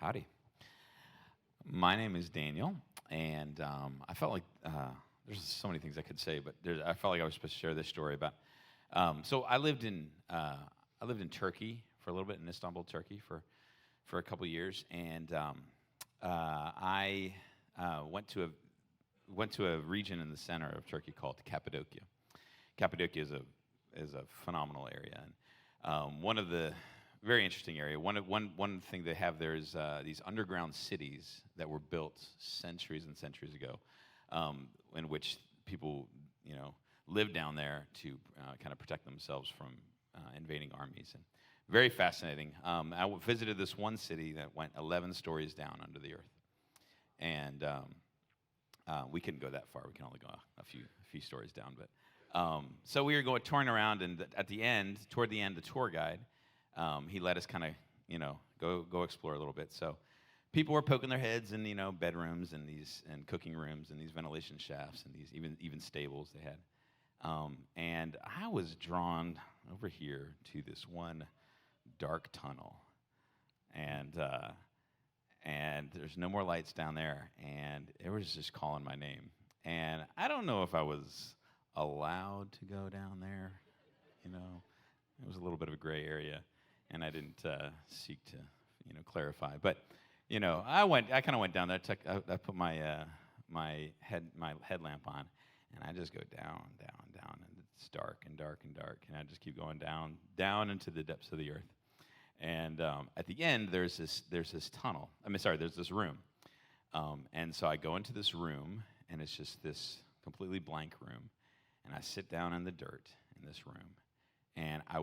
Howdy. My name is Daniel, and I felt like there's so many things I could say, but I felt like I was supposed to share this story about. So I lived in Turkey for a little bit in Istanbul, Turkey for a couple years, and I went to a region in the center of Turkey called Cappadocia. Cappadocia is a phenomenal area, and one of the very interesting area. One thing they have there is these underground cities that were built centuries and centuries ago, in which people, lived down there to kind of protect themselves from invading armies. And very fascinating. I visited this one city that went 11 stories down under the earth, and we couldn't go that far. We can only go a few stories down. But so we were touring around, and toward the end, the tour guide. He let us kind of, go explore a little bit. So people were poking their heads in, bedrooms and cooking rooms and these ventilation shafts and these even stables they had. And I was drawn over here to this one dark tunnel, and there's no more lights down there, and it was just calling my name. And I don't know if I was allowed to go down there. It was a little bit of a gray area. And I didn't seek to, clarify. But, I kind of went down there. I put my headlamp on, and I just go down, and it's dark and dark and dark, and I just keep going down into the depths of the earth. And at the end, there's this tunnel. There's this room. And so I go into this room, and it's just this completely blank room, and I sit down in the dirt in this room. And it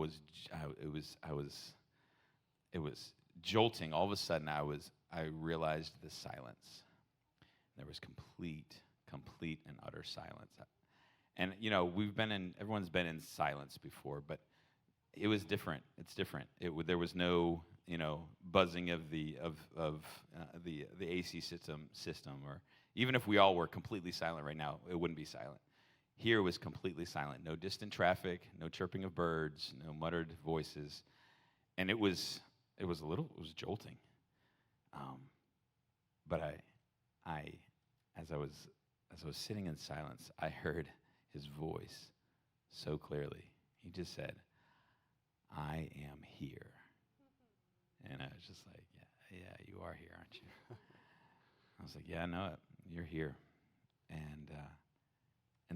was jolting. All of a sudden, I realized the silence. There was complete and utter silence. And everyone's been in silence before, but it was different. It's different. There was no buzzing of the AC system, or even if we all were completely silent right now, it wouldn't be silent. Here was completely silent. No distant traffic, no chirping of birds, no muttered voices, and it was jolting. But as I was sitting in silence, I heard his voice so clearly. He just said, "I am here," and I was just like, "Yeah, you are here, aren't you?" I was like, "Yeah, I know it. You're here," and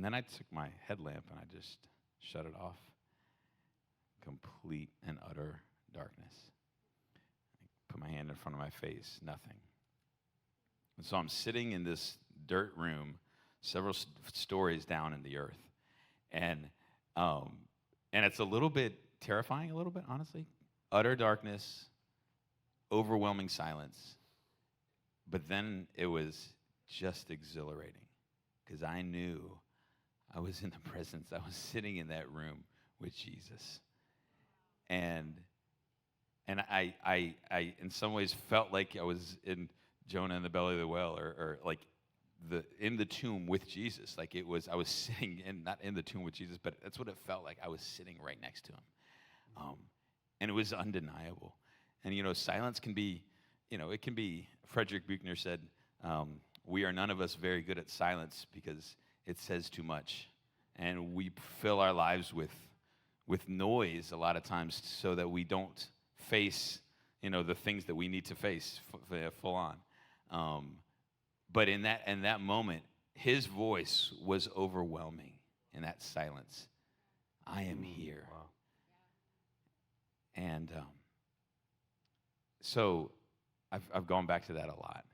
then I took my headlamp and I just shut it off. Complete and utter darkness. I put my hand in front of my face, nothing. And so I'm sitting in this dirt room, several stories down in the earth, and it's a little bit terrifying, a little bit, honestly. Utter darkness, overwhelming silence, but then it was just exhilarating because I knew I was in the presence. I was sitting in that room with Jesus. And I in some ways felt like I was in Jonah in the belly of the whale, or like in the tomb with Jesus. Like I was sitting not in the tomb with Jesus, but that's what it felt like. I was sitting right next to him. And it was undeniable. And silence can be, it can be, Frederick Buechner said, we are none of us very good at silence because it says too much, and we fill our lives with noise a lot of times so that we don't face, the things that we need to face full on. But in that moment, his voice was overwhelming in that silence. I am here. Wow. And so I've gone back to that a lot.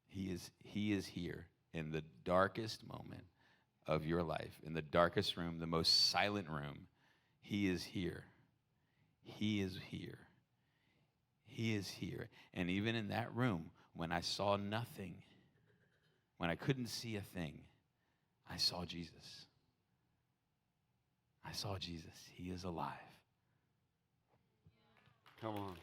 He is here in the darkest moment of your life, in the darkest room, the most silent room. He is here. He is here. He is here. And even in that room, when I saw nothing, when I couldn't see a thing, I saw Jesus. I saw Jesus. He is alive. Come on.